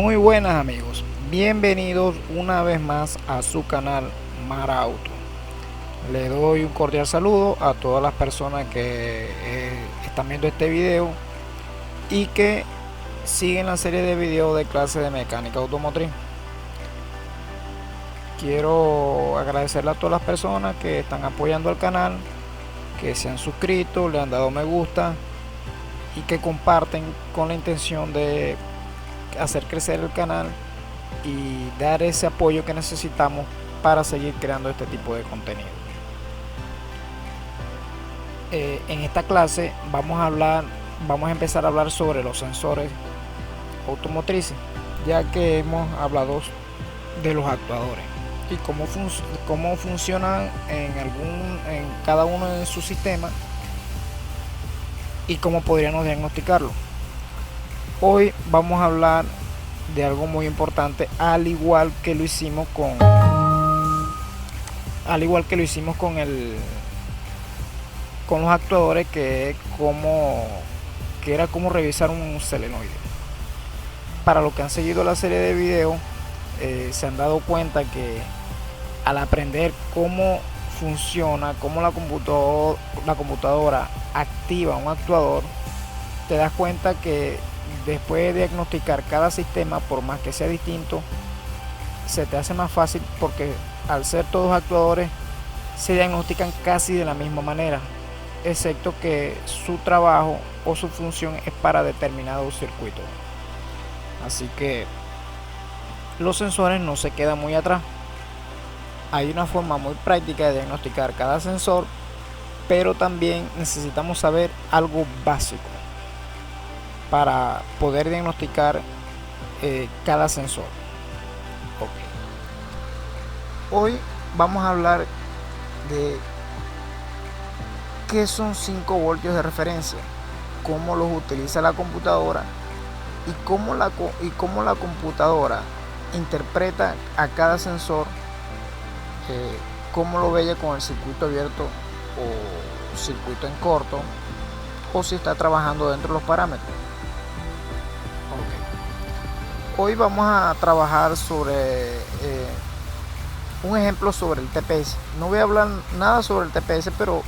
Muy buenas amigos, bienvenidos una vez más a su canal Marauto. Le doy un cordial saludo a todas las personas que están viendo este video y que siguen la serie de videos de clase de mecánica automotriz. Quiero agradecerle a todas las personas que están apoyando al canal, que se han suscrito, le han dado me gusta y que comparten con la intención de hacer crecer el canal y dar ese apoyo que necesitamos para seguir creando este tipo de contenido. En esta clase vamos a empezar a hablar sobre los sensores automotrices, ya que hemos hablado de los actuadores y cómo funcionan en cada uno de sus sistemas y cómo podríamos diagnosticarlo. Hoy vamos a hablar de algo muy importante, al igual que lo hicimos con los actuadores, que era como revisar un solenoide. Para los que han seguido la serie de videos, se han dado cuenta que al aprender cómo funciona, cómo la computadora activa un actuador, te das cuenta que después de diagnosticar cada sistema, por más que sea distinto, se te hace más fácil, porque al ser todos actuadores se diagnostican casi de la misma manera, excepto que su trabajo o su función es para determinado circuito. Así que los sensores no se quedan muy atrás. Hay una forma muy práctica de diagnosticar cada sensor, pero también necesitamos saber algo básico para poder diagnosticar cada sensor. Hoy vamos a hablar de qué son 5 voltios de referencia, cómo los utiliza la computadora y cómo la computadora interpreta a cada sensor, cómo lo ve con el circuito abierto o circuito en corto, o si está trabajando dentro de los parámetros. Hoy vamos a trabajar sobre un ejemplo sobre el TPS. No voy a hablar nada sobre el TPS, pero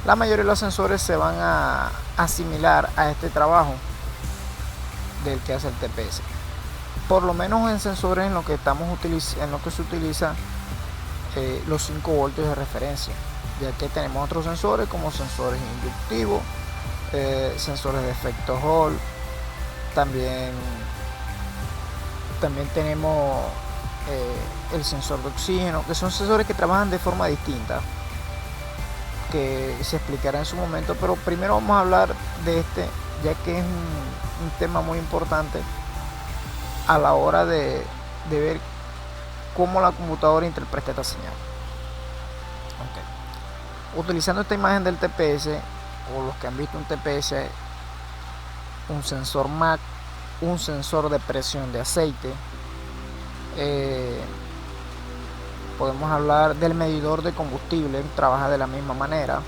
la mayoría de los sensores se van a asimilar a este trabajo del que hace el TPS. Por lo menos en sensores en lo que se utiliza los 5 voltios de referencia, ya que tenemos otros sensores como sensores inductivos, sensores de efecto Hall, también tenemos el sensor de oxígeno, que son sensores que trabajan de forma distinta, que se explicará en su momento, pero primero vamos a hablar de este, ya que es un tema muy importante a la hora de ver cómo la computadora interpreta esta señal. Utilizando esta imagen del TPS, o los que han visto un TPS, un sensor MAC, un sensor de presión de aceite, podemos hablar del medidor de combustible, trabaja de la misma manera.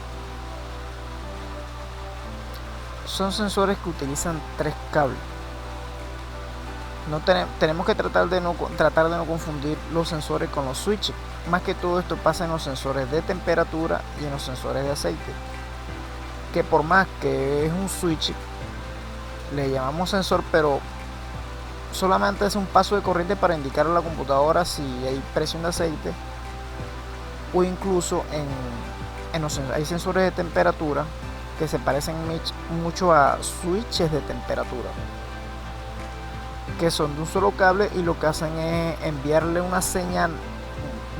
Son sensores que utilizan 3 cables. Tenemos que tratar de no confundir los sensores con los switches. Más que todo esto pasa en los sensores de temperatura y en los sensores de aceite, que por más que es un switch, le llamamos sensor, pero solamente es un paso de corriente para indicar a la computadora si hay presión de aceite, o incluso hay sensores de temperatura que se parecen mucho a switches de temperatura, que son de un solo cable y lo que hacen es enviarle una señal,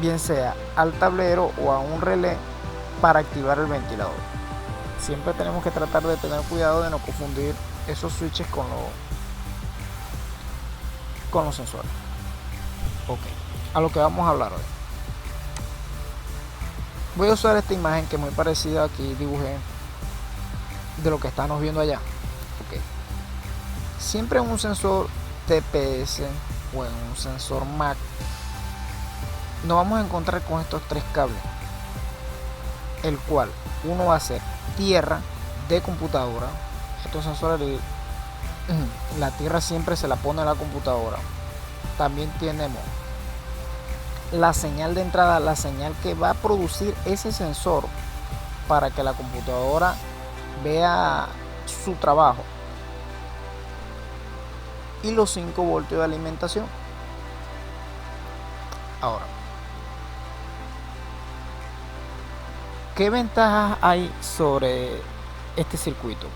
bien sea al tablero o a un relé, para activar el ventilador. Siempre tenemos que tratar de tener cuidado de no confundir esos switches con los sensores. A lo que vamos a hablar hoy. Voy a usar esta imagen que es muy parecida, aquí dibujé, de lo que estamos viendo allá. Siempre en un sensor TPS o en un sensor MAC nos vamos a encontrar con estos 3 cables, el cual uno va a ser tierra de computadora. Estos sensores, la tierra siempre se la pone a la computadora, también tenemos la señal de entrada, la señal que va a producir ese sensor para que la computadora vea su trabajo, y los 5 voltios de alimentación. Ahora, ¿qué ventajas hay sobre este circuito?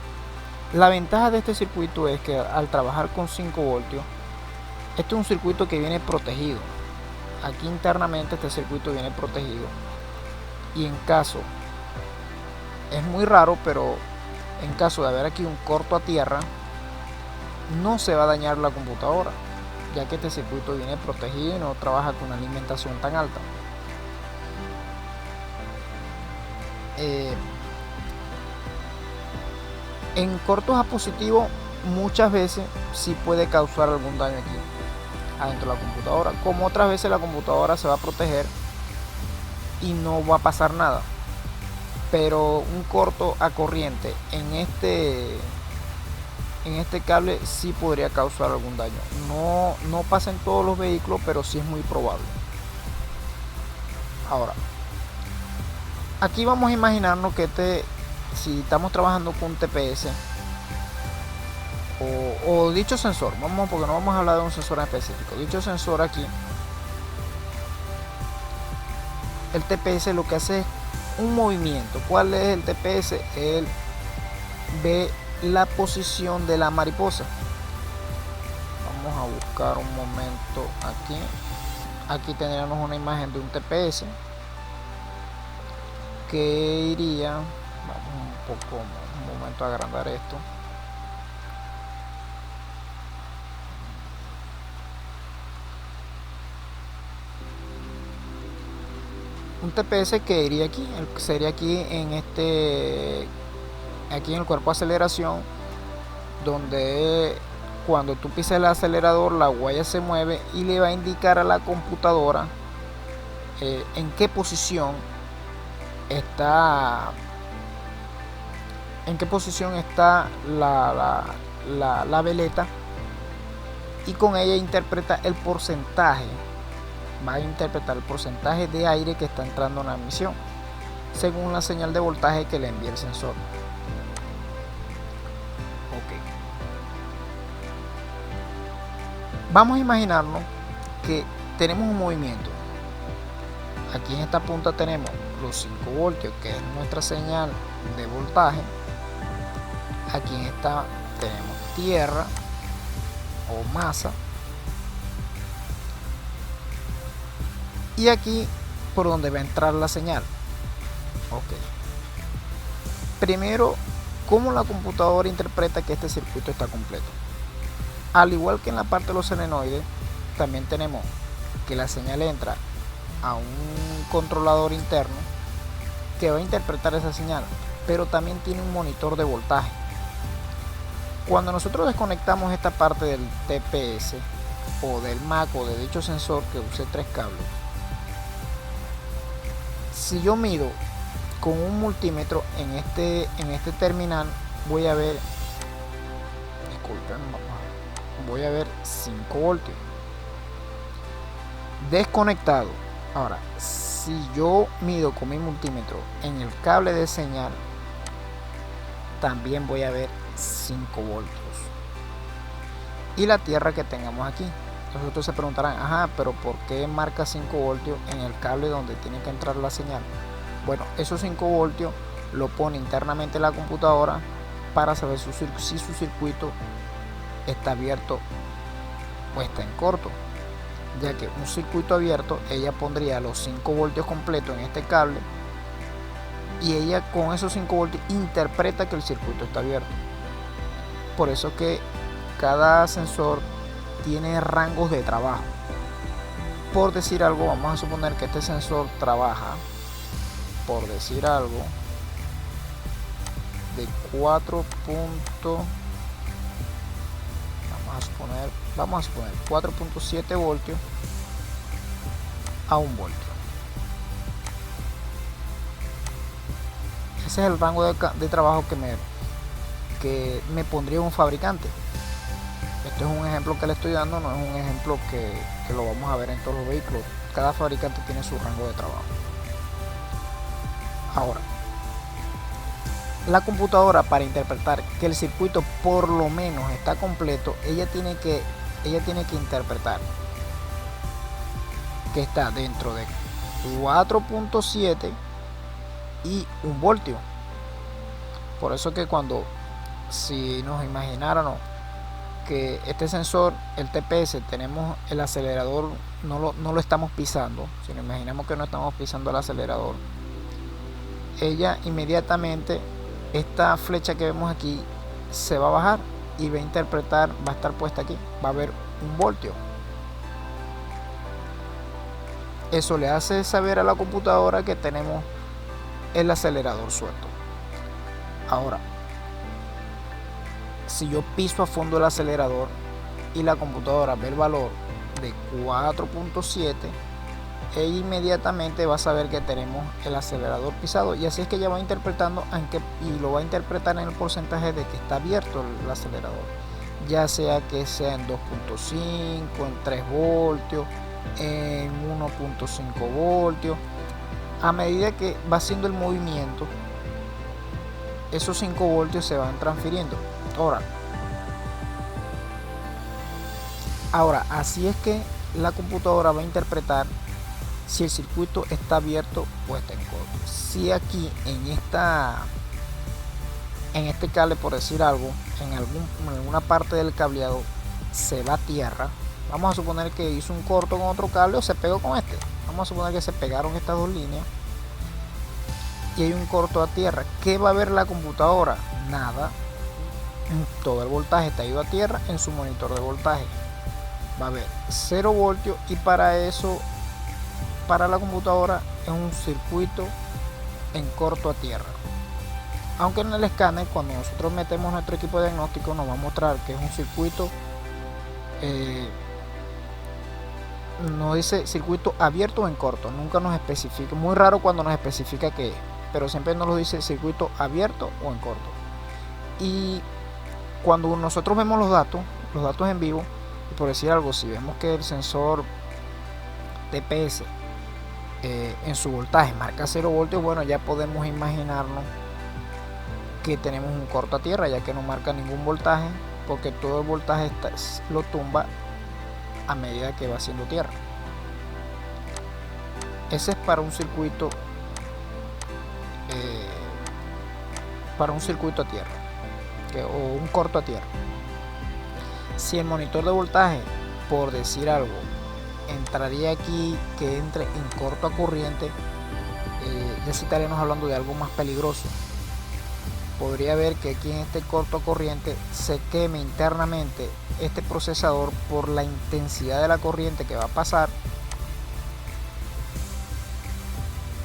La ventaja de este circuito es que al trabajar con 5 voltios, este es un circuito que viene protegido. Aquí internamente este circuito viene protegido, y en caso, es muy raro, pero en caso de haber aquí un corto a tierra, no se va a dañar la computadora, ya que este circuito viene protegido y no trabaja con una alimentación tan alta. En cortos a positivos muchas veces sí puede causar algún daño aquí adentro de la computadora, como otras veces la computadora se va a proteger y no va a pasar nada. Pero un corto a corriente en este cable sí podría causar algún daño. No pasa en todos los vehículos, pero sí es muy probable. Ahora, aquí vamos a imaginarnos que si estamos trabajando con un TPS o dicho sensor, porque no vamos a hablar de un sensor en específico, dicho sensor aquí, el TPS lo que hace es un movimiento. ¿Cuál es el TPS? Él ve la posición de la mariposa. Vamos a buscar un momento aquí tendríamos una imagen de un TPS que iría, vamos un momento a agrandar esto. Un TPS que iría aquí, sería aquí en aquí en el cuerpo de aceleración, donde cuando tú pisas el acelerador la huella se mueve y le va a indicar a la computadora en qué posición está la veleta, y con ella interpreta el porcentaje, va a interpretar el porcentaje de aire que está entrando en la emisión según la señal de voltaje que le envía el sensor. Vamos a imaginarnos que tenemos un movimiento. Aquí en esta punta tenemos los 5 voltios, que es nuestra señal de voltaje. Aquí en esta tenemos tierra o masa, y aquí por donde va a entrar la señal. Primero, ¿cómo la computadora interpreta que este circuito está completo? Al igual que en la parte de los solenoides, también tenemos que la señal entra a un controlador interno que va a interpretar esa señal, pero también tiene un monitor de voltaje. Cuando nosotros desconectamos esta parte del TPS o del MAC o de dicho sensor, que use 3 cables, si yo mido con un multímetro en este terminal, voy a ver, voy a ver 5 voltios desconectado. Ahora, si yo mido con mi multímetro en el cable de señal, también voy a ver 5 voltios. Y la tierra que tengamos aquí. Entonces ustedes se preguntarán, pero ¿por qué marca 5 voltios en el cable donde tiene que entrar la señal? Bueno, esos 5 voltios lo pone internamente la computadora para saber si su circuito está abierto o está en corto, ya que un circuito abierto, ella pondría los 5 voltios completos en este cable, y ella con esos 5 voltios interpreta que el circuito está abierto. Por eso que cada sensor tiene rangos de trabajo. Por decir algo, vamos a suponer que este sensor trabaja, por decir algo, de 4. Vamos a suponer 4.7 voltios a 1 voltio. Ese es el rango de trabajo que me pondría un fabricante. Este es un ejemplo que le estoy dando, no es un ejemplo que lo vamos a ver en todos los vehículos. Cada fabricante tiene su rango de trabajo. Ahora, la computadora, para interpretar que el circuito por lo menos está completo, ella tiene que interpretar que está dentro de 4.7 y 1 voltio. Por eso que si nos imagináramos que este sensor, el TPS, tenemos el acelerador, no lo estamos pisando, si nos imaginamos que no estamos pisando el acelerador, ella inmediatamente, esta flecha que vemos aquí se va a bajar y va a interpretar, va a estar puesta aquí, va a haber 1 voltio. Eso le hace saber a la computadora que tenemos el acelerador suelto. Ahora, si yo piso a fondo el acelerador y la computadora ve el valor de 4.7, ella inmediatamente va a saber que tenemos el acelerador pisado, y así es que ella va interpretando, y lo va a interpretar en el porcentaje de que está abierto el acelerador, ya sea que sea en 2.5, en 3 voltios, en 1.5 voltios. A medida que va haciendo el movimiento, esos 5 voltios se van transfiriendo. Ahora, así es que la computadora va a interpretar si el circuito está abierto o está en corto. Si aquí en este cable, por decir algo, en alguna parte del cableado se va a tierra, vamos a suponer que hizo un corto con otro cable o se pegó con este. Vamos a suponer que se pegaron estas dos líneas y hay un corto a tierra. ¿Qué va a ver la computadora? Nada. Todo el voltaje está ido a tierra en su monitor de voltaje. Va a haber 0 voltios, y para eso, para la computadora es un circuito en corto a tierra. Aunque en el escáner, cuando nosotros metemos nuestro equipo de diagnóstico, nos va a mostrar que es un circuito, nos dice circuito abierto o en corto, nunca nos especifica. Muy raro cuando nos especifica qué es, pero siempre nos lo dice circuito abierto o en corto. Y cuando nosotros vemos los datos en vivo, y por decir algo, si vemos que el sensor TPS en su voltaje marca 0 voltios, bueno, ya podemos imaginarnos que tenemos un corto a tierra, ya que no marca ningún voltaje, porque todo el voltaje lo tumba a medida que va haciendo tierra. Ese es para un circuito a tierra, o un corto a tierra. Si el monitor de voltaje, por decir algo, entraría aquí, que entre en corto a corriente, ya sí estaríamos hablando de algo más peligroso. Podría ver que aquí en este corto a corriente se queme internamente este procesador por la intensidad de la corriente que va a pasar,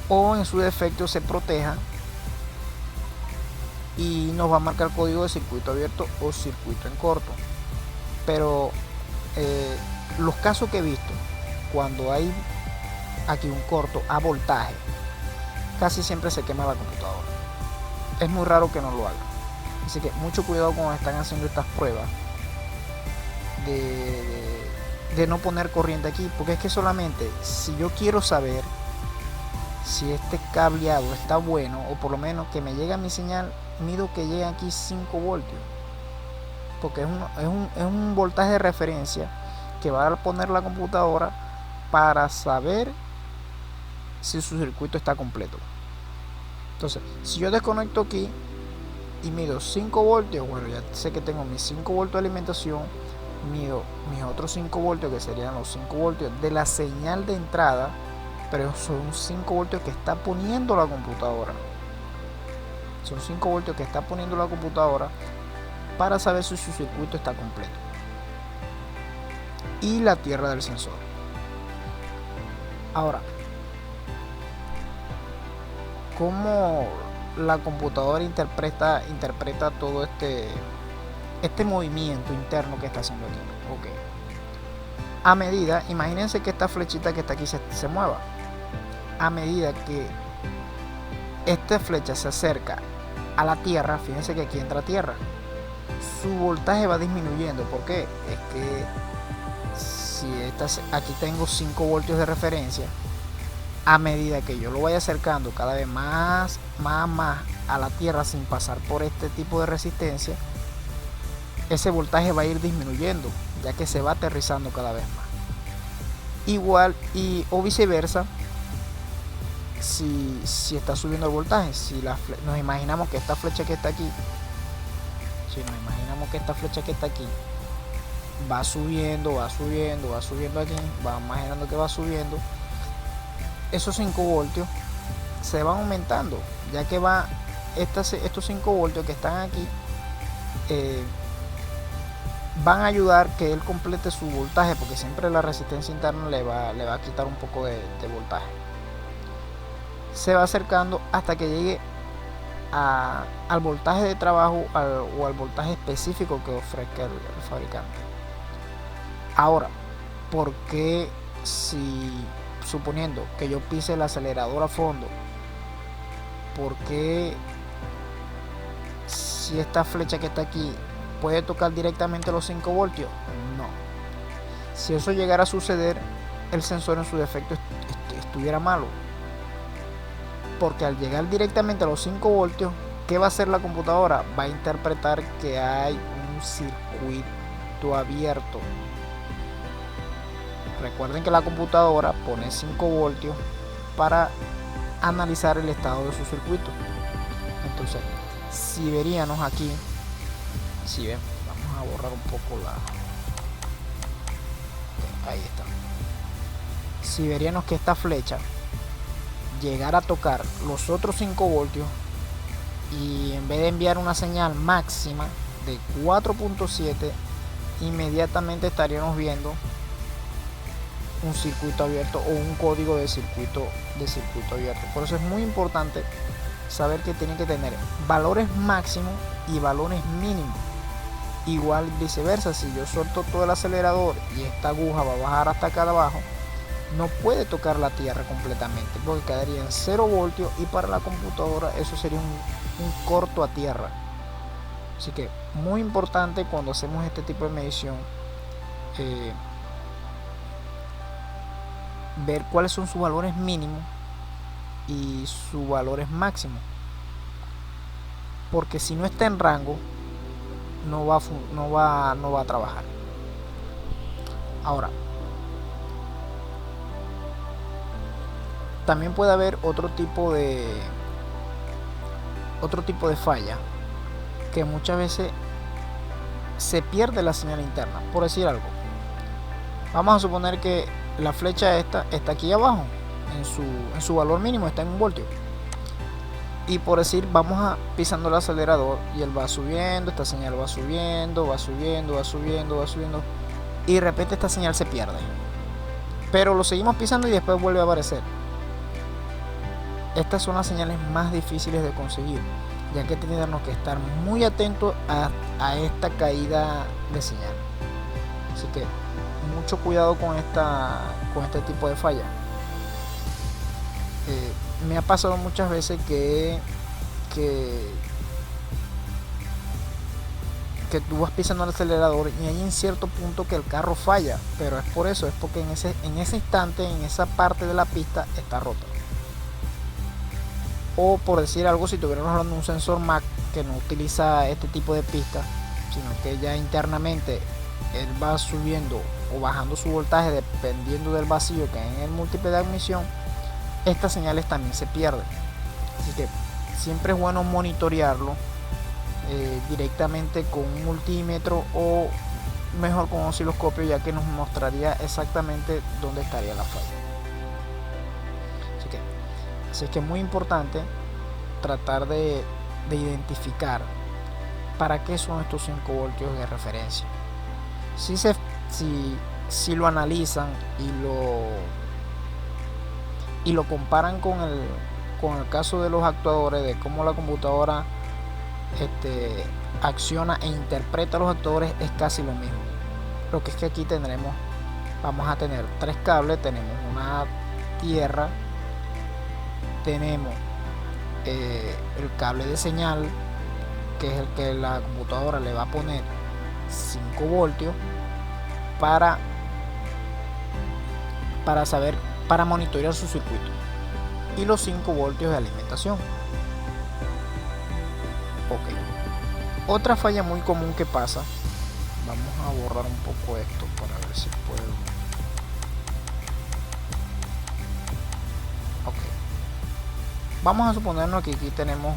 o en su defecto se proteja y nos va a marcar el código de circuito abierto o circuito en corto. Pero los casos que he visto, cuando hay aquí un corto a voltaje, casi siempre se quema la computadora. Es muy raro que no lo haga. Así que mucho cuidado cuando están haciendo estas pruebas de no poner corriente aquí, porque es que solamente si yo quiero saber si este cableado está bueno, o por lo menos que me llegue mi señal, mido que llegue aquí 5 voltios, porque es un voltaje de referencia que va a poner la computadora para saber si su circuito está completo. Entonces, si yo desconecto aquí y mido 5 voltios, bueno, ya sé que tengo mis 5 voltios de alimentación, mido mis otros 5 voltios, que serían los 5 voltios de la señal de entrada, pero son 5 voltios que está poniendo la computadora. Son 5 voltios que está poniendo la computadora para saber si su circuito está completo. Y la tierra del sensor. Ahora, ¿cómo la computadora interpreta todo este movimiento interno que está haciendo aquí? Okay. A medida, imagínense que esta flechita que está aquí se mueva. A medida que esta flecha se acerca a la tierra, fíjense que aquí entra tierra. su voltaje va disminuyendo. ¿Por qué? Es que si aquí tengo 5 voltios de referencia, a medida que yo lo vaya acercando cada vez más a la tierra sin pasar por este tipo de resistencia, ese voltaje va a ir disminuyendo, ya que se va aterrizando cada vez más. Igual o viceversa, si está subiendo el voltaje, nos imaginamos que esta flecha que está aquí, va subiendo aquí, va imaginando que va subiendo, esos 5 voltios se van aumentando, ya que estos 5 voltios que están aquí van a ayudar que él complete su voltaje, porque siempre la resistencia interna le va a quitar un poco de voltaje. Se va acercando hasta que llegue al voltaje de trabajo o al voltaje específico que ofrezca el fabricante. Ahora, ¿por qué suponiendo que yo pise el acelerador a fondo, por qué si esta flecha que está aquí puede tocar directamente los 5 voltios? No. Si eso llegara a suceder, el sensor en su defecto estuviera malo, porque al llegar directamente a los 5 voltios, ¿qué va a hacer la computadora? Va a interpretar que hay un circuito abierto. Recuerden que la computadora pone 5 voltios para analizar el estado de su circuito. Entonces, si veríamos aquí, si ven, vamos a borrar un poco ahí está. Si veríamos que esta flecha llegara a tocar los otros 5 voltios y en vez de enviar una señal máxima de 4.7, inmediatamente estaríamos viendo un circuito abierto o un código de circuito abierto. Por eso es muy importante saber que tienen que tener valores máximos y valores mínimos. Igual viceversa, si yo suelto todo el acelerador y esta aguja va a bajar hasta acá abajo, no puede tocar la tierra completamente, porque quedaría en 0 voltios y para la computadora eso sería un corto a tierra. Así que muy importante cuando hacemos este tipo de medición, ver cuáles son sus valores mínimos y sus valores máximos, porque si no está en rango no va a trabajar. Ahora, también puede haber otro tipo de falla, que muchas veces se pierde la señal interna. Por decir algo, vamos a suponer que la flecha está aquí abajo, en su valor mínimo está en 1 voltio, y por decir vamos pisando el acelerador y él va subiendo, esta señal va subiendo, y de repente esta señal se pierde, pero lo seguimos pisando y después vuelve a aparecer. Estas son las señales más difíciles de conseguir, ya que tenemos que estar muy atentos a esta caída de señal. Así que mucho cuidado con este tipo de falla. Me ha pasado muchas veces que tú vas pisando el acelerador y hay en cierto punto que el carro falla, pero es porque en ese instante, en esa parte de la pista está rota. O por decir algo, si tuviéramos hablando de un sensor Mac que no utiliza este tipo de pista, sino que ya internamente él va subiendo o bajando su voltaje dependiendo del vacío que hay en el múltiple de admisión, estas señales también se pierden. Así que siempre es bueno monitorearlo directamente con un multímetro o mejor con un osciloscopio, ya que nos mostraría exactamente dónde estaría la falla. Así que es muy importante tratar de identificar para qué son estos 5 voltios de referencia. Si lo analizan y lo comparan con el caso de los actuadores, de cómo la computadora acciona e interpreta los actuadores, es casi lo mismo. Lo que es que aquí vamos a tener 3 cables, tenemos una tierra, tenemos el cable de señal que es el que la computadora le va a poner 5 voltios para saber, para monitorear su circuito, y los 5 voltios de alimentación. Ok, otra falla muy común que pasa, vamos a borrar un poco esto para ver si puedo. Ok, vamos a suponernos que aquí tenemos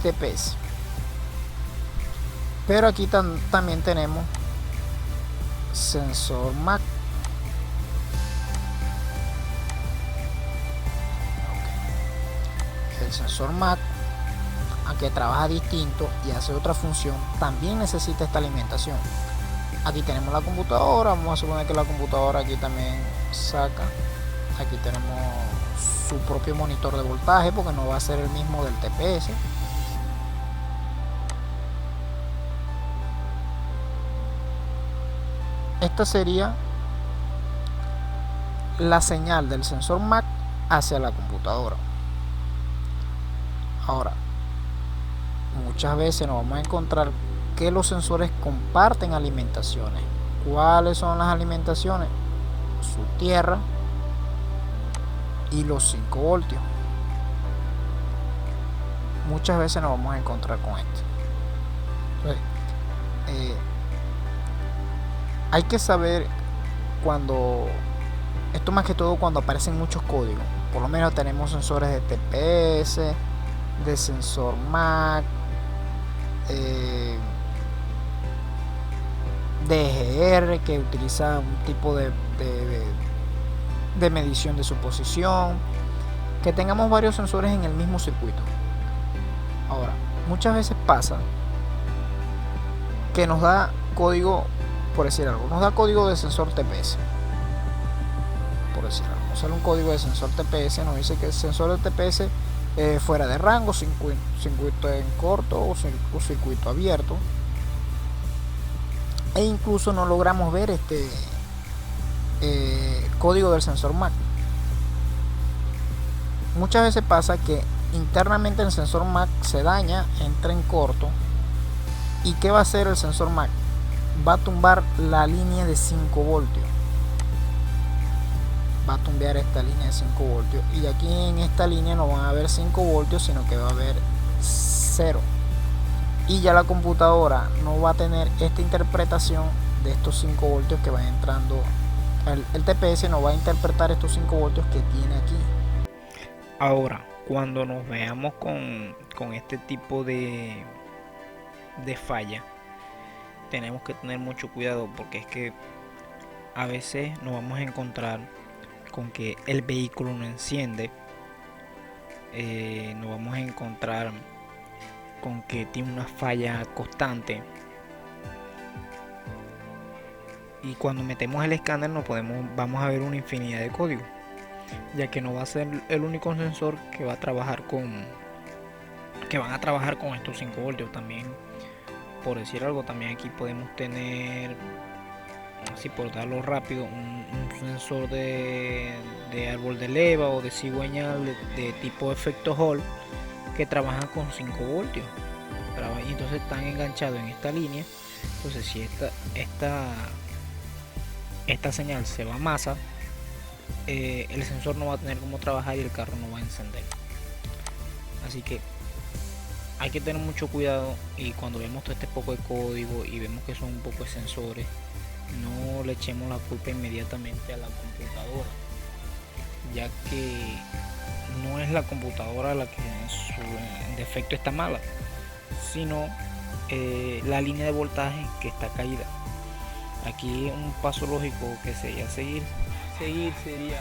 TPS, pero aquí también tenemos sensor MAC. Okay. El sensor MAC, aunque trabaja distinto y hace otra función, también necesita esta alimentación. Aquí tenemos la computadora, vamos a suponer que la computadora aquí también saca, aquí tenemos su propio monitor de voltaje, porque no va a ser el mismo del TPS. Esta sería la señal del sensor MAC hacia la computadora. Ahora, muchas veces nos vamos a encontrar que los sensores comparten alimentaciones. ¿Cuáles son las alimentaciones? Su tierra y los 5 voltios. Muchas veces nos vamos a encontrar con esto. Entonces, hay que saber cuando, esto más que todo cuando aparecen muchos códigos. Por lo menos tenemos sensores de TPS, de sensor MAC, DGR, que utiliza un tipo de medición de su posición, que tengamos varios sensores en el mismo circuito. Ahora, muchas veces pasa que nos da código, por decir algo, nos da código de sensor TPS, por decir algo, nos sale un código de sensor TPS, nos dice que el sensor de TPS fuera de rango, circuito en corto o circuito abierto, e incluso no logramos ver este código del sensor MAC. Muchas veces pasa que internamente el sensor MAC se daña, entra en corto, y ¿qué va a hacer el sensor MAC? Va a tumbar la línea de 5 voltios, va a tumbear esta línea de 5 voltios, y aquí en esta línea no van a haber 5 voltios, sino que va a haber 0, y ya la computadora no va a tener esta interpretación de estos 5 voltios que van entrando. El TPS no va a interpretar estos 5 voltios que tiene aquí. Ahora, cuando nos veamos con este tipo de falla, tenemos que tener mucho cuidado, porque es que a veces nos vamos a encontrar con que el vehículo no enciende, nos vamos a encontrar con que tiene una falla constante, y cuando metemos el escáner vamos a ver una infinidad de códigos, ya que no va a ser el único sensor que va a trabajar que van a trabajar con estos 5 voltios. También, por decir algo, también aquí podemos tener, así por darlo rápido, un sensor de árbol de leva o de cigüeña de tipo efecto Hall, que trabajan con 5 voltios, y entonces están enganchados en esta línea. Entonces, si esta señal se va a masa, el sensor no va a tener cómo trabajar y el carro no va a encender. Así que hay que tener mucho cuidado, y cuando vemos todo este poco de código y vemos que son un poco de sensores, no le echemos la culpa inmediatamente a la computadora, ya que no es la computadora la que en su defecto está mala, sino la línea de voltaje que está caída. Aquí un paso lógico que sería seguir sería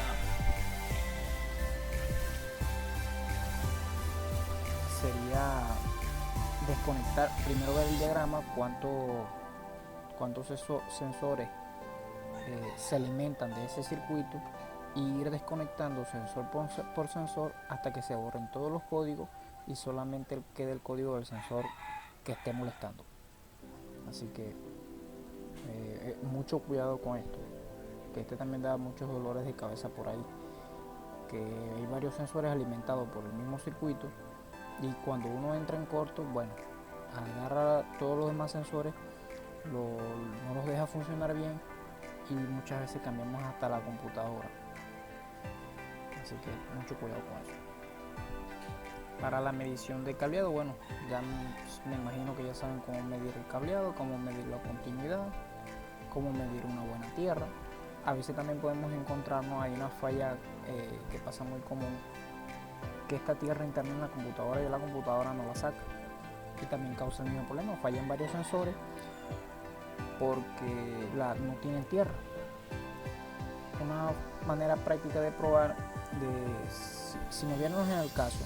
desconectar, primero ver el diagrama, cuántos sensores se alimentan de ese circuito, y ir desconectando sensor por sensor hasta que se borren todos los códigos y solamente quede el código del sensor que esté molestando. Así que mucho cuidado con esto, que este también da muchos dolores de cabeza por ahí, que hay varios sensores alimentados por el mismo circuito y cuando uno entra en corto, bueno, agarra todos los demás sensores, no los deja funcionar bien y muchas veces cambiamos hasta la computadora. Así que mucho cuidado con eso. Para la medición de cableado, bueno, ya me imagino que ya saben cómo medir el cableado, cómo medir la continuidad, cómo medir una buena tierra. A veces también podemos encontrarnos, hay una falla que pasa muy común, que esta tierra interna en la computadora y la computadora no la saca, y también causa el mismo problema, fallan varios sensores porque no tienen tierra. Una manera práctica de probar, si nos viéramos en el caso,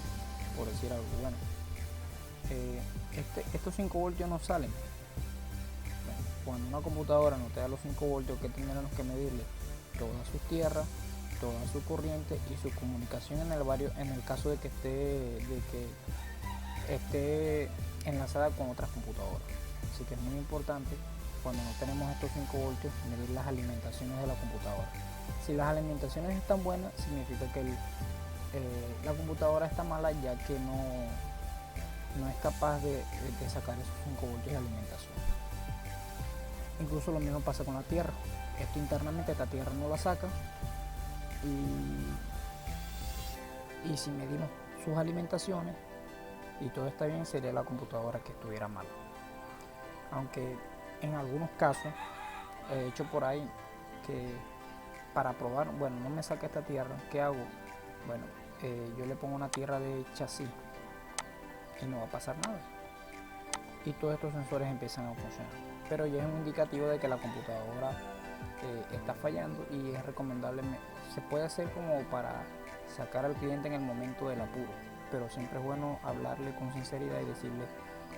por decir algo, bueno, estos 5 voltios no salen. Bueno, cuando una computadora no te da los 5 voltios, que tendremos que medirle toda su tierra, toda su corriente y su comunicación en el caso de que esté enlazada con otras computadoras. Así que es muy importante, cuando no tenemos estos 5 voltios, medir las alimentaciones de la computadora. Si las alimentaciones están buenas, significa que la computadora está mala, ya que no es capaz de sacar esos 5 voltios de alimentación. Incluso lo mismo pasa con la tierra. Esto internamente esta tierra no la saca, y si medimos sus alimentaciones y todo está bien, sería la computadora que estuviera mal. Aunque en algunos casos he hecho por ahí que para probar, bueno, no me saca esta tierra, ¿qué hago? Bueno, yo le pongo una tierra de chasis y no va a pasar nada, y todos estos sensores empiezan a funcionar, pero ya es un indicativo de que la computadora está fallando, y es recomendable, se puede hacer como para sacar al cliente en el momento del apuro, pero siempre es bueno hablarle con sinceridad y decirle: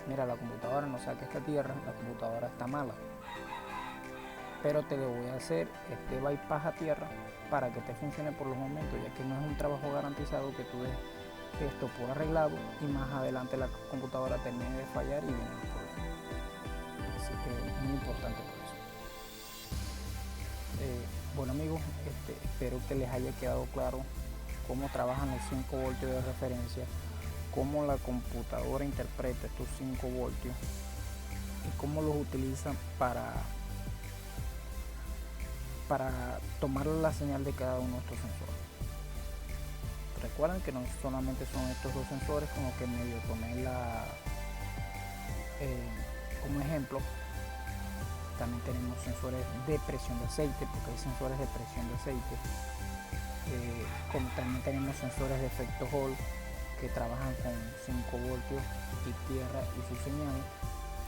mira, la computadora no saca esta tierra, la computadora está mala, pero te lo voy a hacer este bypass a tierra para que te funcione por los momentos, ya que no es un trabajo garantizado que tú dejes esto por arreglado y más adelante la computadora termine de fallar y viene el problema. Así que es muy importante por eso. Bueno amigos, espero que les haya quedado claro cómo trabajan los 5 voltios de referencia, cómo la computadora interpreta estos 5 voltios y cómo los utilizan para tomar la señal de cada uno de estos sensores. Recuerden que no solamente son estos dos sensores, como que medio tomé como ejemplo. También tenemos sensores de presión de aceite, porque hay sensores de presión de aceite, como también tenemos sensores de efecto Hall, que trabajan con 5 voltios y tierra y su señal.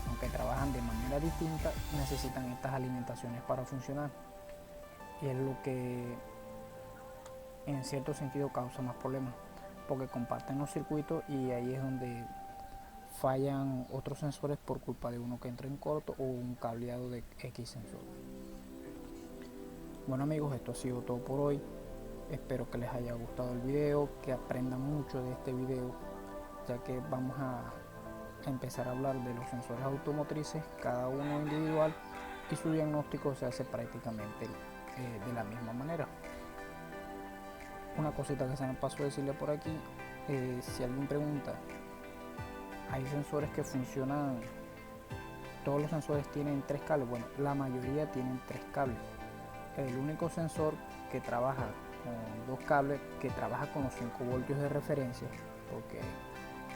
Aunque trabajan de manera distinta, necesitan estas alimentaciones para funcionar, y es lo que en cierto sentido causa más problemas, porque comparten los circuitos y ahí es donde fallan otros sensores por culpa de uno que entra en corto o un cableado de X sensor. Bueno amigos, esto ha sido todo por hoy. Espero que les haya gustado el video, que aprendan mucho de este video, ya que vamos a empezar a hablar de los sensores automotrices, cada uno individual, y su diagnóstico se hace prácticamente de la misma manera. Una cosita que se me pasó a decirle por aquí, si alguien pregunta, hay sensores que funcionan, todos los sensores tienen 3 cables. Bueno, la mayoría tienen 3 cables. El único sensor que trabaja con 2 cables, que trabaja con los 5 voltios de referencia, porque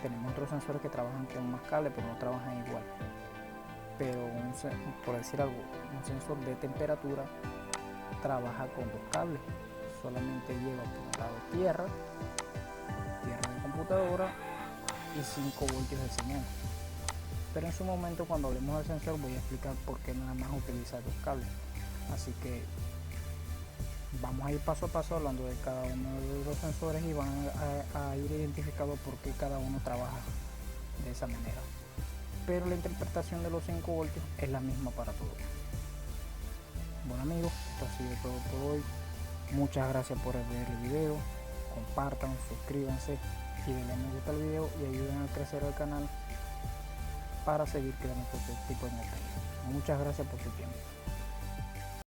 tenemos otros sensores que trabajan con más cables pero no trabajan igual. Pero por decir algo, un sensor de temperatura trabaja con 2 cables, solamente lleva apuntado tierra de computadora y 5 voltios de señal. Pero en su momento, cuando hablemos del sensor, voy a explicar por qué nada más utiliza 2 cables. Así que vamos a ir paso a paso hablando de cada uno de los sensores, y van a ir identificados por qué cada uno trabaja de esa manera. Pero la interpretación de los 5 voltios es la misma para todos. Bueno amigos, esto ha sido todo por hoy. Muchas gracias por ver el video. Compartan, suscríbanse y denle me gusta al video, y ayuden a crecer el canal para seguir creando este tipo de contenido. Muchas gracias por su tiempo.